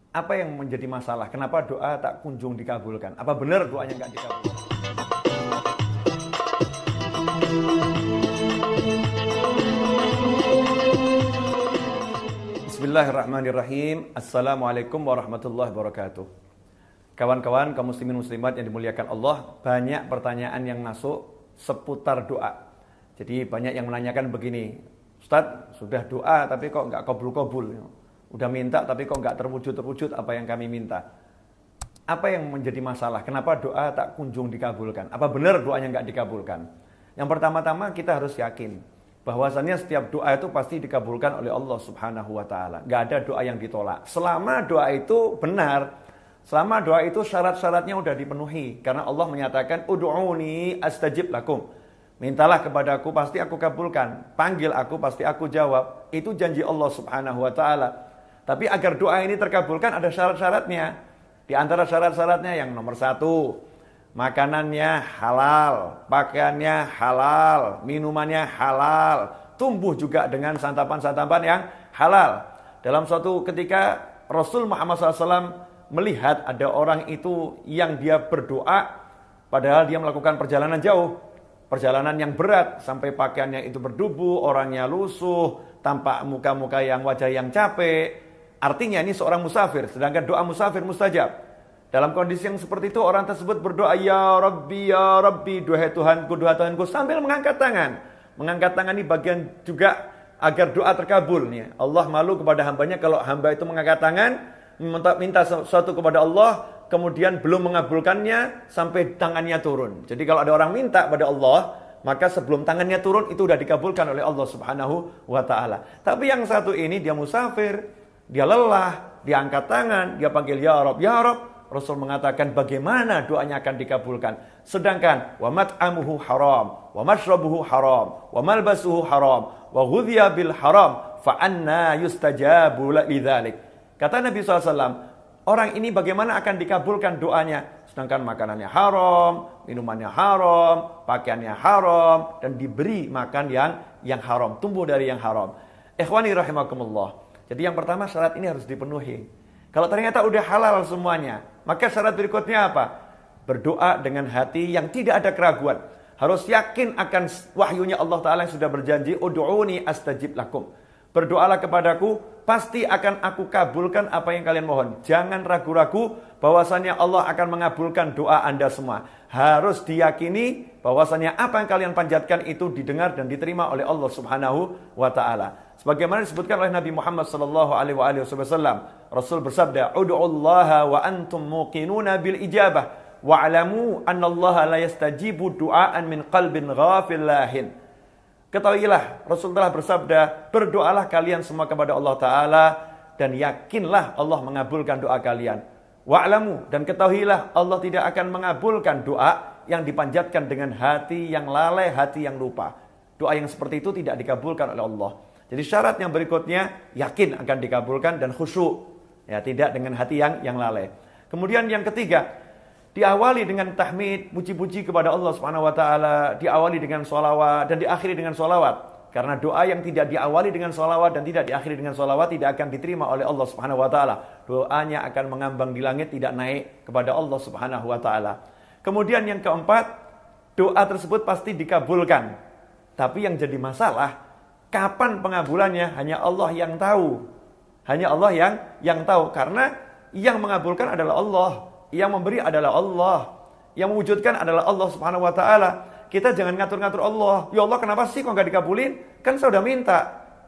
Apa yang menjadi masalah? Kenapa doa tak kunjung dikabulkan? Apa benar doanya nggak dikabulkan? Bismillahirrahmanirrahim. Assalamualaikum warahmatullahi wabarakatuh. Kawan-kawan kaum muslimin muslimat yang dimuliakan Allah, banyak pertanyaan yang masuk seputar doa. Jadi banyak yang menanyakan begini, Ustadz sudah doa tapi kok nggak kabul-kabul. Udah minta tapi kok nggak terwujud-terwujud apa yang kami minta. Apa yang menjadi masalah? Kenapa doa tak kunjung dikabulkan? Apa benar doanya nggak dikabulkan? Yang pertama-tama kita harus yakin bahwasannya setiap doa itu pasti dikabulkan oleh Allah Subhanahu wa taala. Nggak ada doa yang ditolak. Selama doa itu benar, selama doa itu syarat-syaratnya udah dipenuhi. Karena Allah menyatakan ud'uni astajib lakum. Mintalah kepadaku pasti aku kabulkan. Panggil aku pasti aku jawab. Itu janji Allah Subhanahu wa taala. Tapi agar doa ini terkabulkan ada syarat-syaratnya. Di antara syarat-syaratnya yang nomor 1, makanannya halal, pakaiannya halal, minumannya halal, tumbuh juga dengan santapan-santapan yang halal. Dalam suatu ketika Rasul Muhammad SAW melihat ada orang itu yang dia berdoa padahal dia melakukan perjalanan jauh, perjalanan yang berat sampai pakaiannya itu berdebu, orangnya lusuh, tampak muka-muka yang wajah yang capek. Artinya ini seorang musafir, sedangkan doa musafir mustajab. Dalam kondisi yang seperti itu orang tersebut berdoa ya Rabbi, duhai Tuhanku sambil mengangkat tangan. Mengangkat tangan ini bagian juga agar doa terkabul. Allah malu kepada hambanya kalau hamba itu mengangkat tangan minta sesuatu kepada Allah kemudian belum mengabulkannya sampai tangannya turun. Jadi kalau ada orang minta pada Allah, maka sebelum tangannya turun itu sudah dikabulkan oleh Allah Subhanahu wa taala. Tapi yang satu ini dia musafir, dia lelah, dia angkat tangan, dia panggil ya Rabb, ya Rabb. Rasul mengatakan bagaimana doanya akan dikabulkan. Sedangkan wa mat'amuhu haram, wa mashrabuhu haram, wa malbasuhu haram, wa ghudhiya bil haram, fa anna yustajabu lidzalik. Kata Nabi SAW, orang ini bagaimana akan dikabulkan doanya? Sedangkan makanannya haram, minumannya haram, pakaiannya haram, dan diberi makan yang haram, tumbuh dari yang haram. Ikhwani rahimakumullah. Jadi yang pertama syarat ini harus dipenuhi. Kalau ternyata udah halal semuanya, maka syarat berikutnya apa? Berdoa dengan hati yang tidak ada keraguan. Harus yakin akan wahyunya Allah Ta'ala yang sudah berjanji, ud'uni astajib lakum. Berdoalah kepadaku, pasti akan aku kabulkan apa yang kalian mohon. Jangan ragu-ragu bahwasannya Allah akan mengabulkan doa Anda semua. Harus diyakini bahwasannya apa yang kalian panjatkan itu didengar dan diterima oleh Allah Subhanahu wa taala. Sebagaimana disebutkan oleh Nabi Muhammad sallallahu alaihi wasallam, Rasul bersabda, "Ud'ullaha wa antum muqinuna bil ijabah wa'lamu anna Allah la yastajibu du'aan min qalbin ghafil lahin." Ketahuilah, Rasul telah bersabda, berdoalah kalian semua kepada Allah Ta'ala dan yakinlah Allah mengabulkan doa kalian. Wa'lamu, dan ketahuilah Allah tidak akan mengabulkan doa yang dipanjatkan dengan hati yang lalai, hati yang lupa. Doa yang seperti itu tidak dikabulkan oleh Allah. Jadi syarat yang berikutnya, yakin akan dikabulkan dan khusyuk. Ya, tidak dengan hati yang lalai. Kemudian yang ketiga, diawali dengan tahmid, puji-puji kepada Allah Subhanahu wa taala, diawali dengan sholawat dan diakhiri dengan sholawat. Karena doa yang tidak diawali dengan sholawat dan tidak diakhiri dengan sholawat tidak akan diterima oleh Allah Subhanahu wa taala. Doanya akan mengambang di langit, tidak naik kepada Allah Subhanahu wa taala. Kemudian yang keempat, doa tersebut pasti dikabulkan. Tapi yang jadi masalah, kapan pengabulannya hanya Allah yang tahu. Hanya Allah yang tahu, karena yang mengabulkan adalah Allah. Yang memberi adalah Allah. Yang mewujudkan adalah Allah Subhanahu wa taala. Kita jangan ngatur-ngatur Allah. Ya Allah, kenapa sih kok enggak dikabulin? Kan saya udah minta.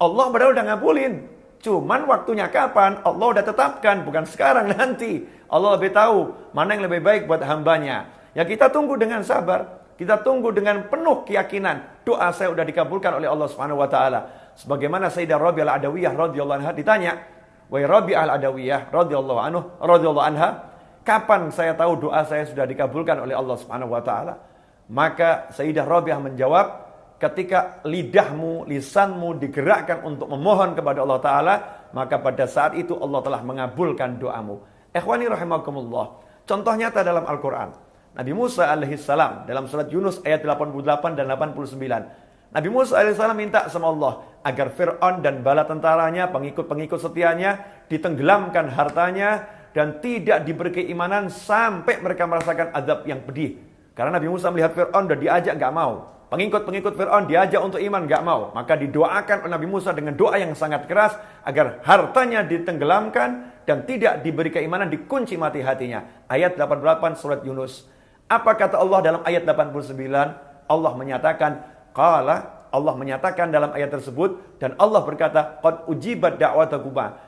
Allah padahal udah ngabulin. Cuman waktunya kapan? Allah udah tetapkan, bukan sekarang, nanti. Allah lebih tahu mana yang lebih baik buat hambanya. Ya kita tunggu dengan sabar. Kita tunggu dengan penuh keyakinan. Doa saya udah dikabulkan oleh Allah Subhanahu wa taala. Sebagaimana Sayyidah Rabi'ah al-Adawiyah radhiyallahu anha ditanya, "Wahai Rabi'ah al-Adawiyah radhiyallahu anha, kapan saya tahu doa saya sudah dikabulkan oleh Allah Subhanahu wa taala?" Maka Sayyidah Rabi'ah menjawab, ketika lidahmu, lisanmu digerakkan untuk memohon kepada Allah taala, maka pada saat itu Allah telah mengabulkan doamu. Ikhwani rahimakumullah. Contoh nyata dalam Al-Qur'an. Nabi Musa alaihissalam dalam surat Yunus ayat 88 dan 89. Nabi Musa alaihissalam minta sama Allah, agar Fir'aun dan bala tentaranya, pengikut-pengikut setianya, ditenggelamkan hartanya, dan tidak diberi keimanan sampai mereka merasakan azab yang pedih. Karena Nabi Musa melihat Fir'aun dan diajak, gak mau. Pengikut-pengikut Fir'aun diajak untuk iman, gak mau. Maka didoakan oleh Nabi Musa dengan doa yang sangat keras, agar hartanya ditenggelamkan dan tidak diberi keimanan, dikunci mati hatinya. Ayat 88 surat Yunus. Apa kata Allah dalam ayat 89? Allah menyatakan dalam ayat tersebut, dan Allah berkata, qad ujibat da'watukuma,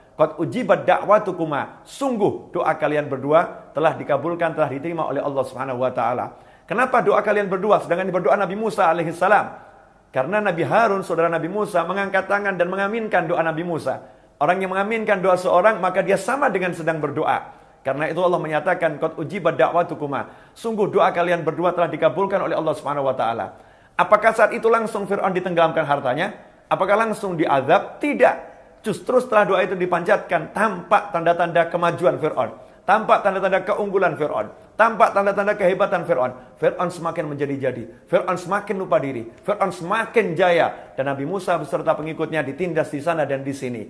sungguh doa kalian berdua telah dikabulkan, telah diterima oleh Allah Subhanahu wa taala. Kenapa doa kalian berdua sedangkan berdoa Nabi Musa alaihissalam? Karena Nabi Harun, saudara Nabi Musa, mengangkat tangan dan mengaminkan doa Nabi Musa. Orang yang mengaminkan doa seorang, maka dia sama dengan sedang berdoa. Karena itu Allah menyatakan, qad ujibat da'watukuma, sungguh doa kalian berdua telah dikabulkan oleh Allah Subhanahu wa taala. Apakah saat itu langsung Fir'aun ditenggelamkan hartanya? Apakah langsung diazab? Tidak. Justru setelah doa itu dipanjatkan, tampak tanda-tanda kemajuan Fir'aun, tampak tanda-tanda keunggulan Fir'aun, tampak tanda-tanda kehebatan Fir'aun. Fir'aun semakin menjadi-jadi, Fir'aun semakin lupa diri, Fir'aun semakin jaya, dan Nabi Musa beserta pengikutnya ditindas di sana dan di sini.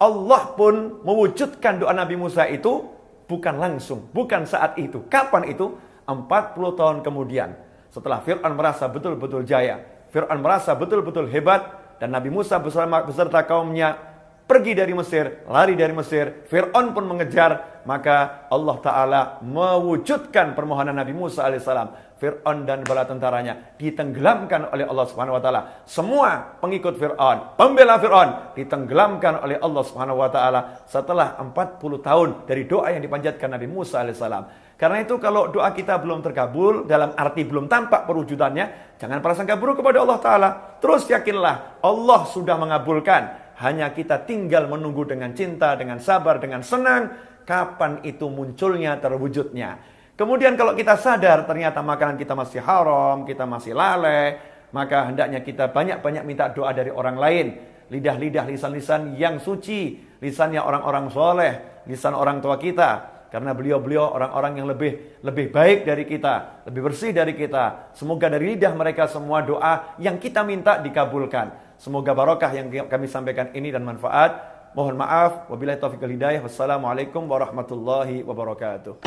Allah pun mewujudkan doa Nabi Musa itu bukan langsung, bukan saat itu. Kapan itu? 40 tahun kemudian. Setelah Fir'aun merasa betul-betul jaya, Fir'aun merasa betul-betul hebat, dan Nabi Musa beserta kaumnya pergi dari Mesir, lari dari Mesir, Fir'aun pun mengejar, maka Allah Ta'ala mewujudkan permohonan Nabi Musa alaihissalam. Fir'aun dan bala tentaranya ditenggelamkan oleh Allah Subhanahu wa taala. Semua pengikut Fir'aun, pembela Fir'aun, ditenggelamkan oleh Allah Subhanahu wa taala setelah 40 tahun dari doa yang dipanjatkan Nabi Musa alaihissalam. Karena itu kalau doa kita belum terkabul, dalam arti belum tampak perwujudannya, jangan prasangka buruk kepada Allah Ta'ala. Terus yakinlah Allah sudah mengabulkan. Hanya kita tinggal menunggu dengan cinta, dengan sabar, dengan senang, kapan itu munculnya, terwujudnya. Kemudian kalau kita sadar ternyata makanan kita masih haram, kita masih lalai, maka hendaknya kita banyak-banyak minta doa dari orang lain. Lidah-lidah, lisan-lisan yang suci, lisannya orang-orang soleh, lisan orang tua kita. Karena beliau-beliau orang-orang yang lebih baik dari kita, lebih bersih dari kita. Semoga dari lidah mereka semua doa yang kita minta dikabulkan. Semoga barokah yang kami sampaikan ini dan manfaat. Mohon maaf. Wabillahi taufiq wal hidayah. Wassalamualaikum warahmatullahi wabarakatuh.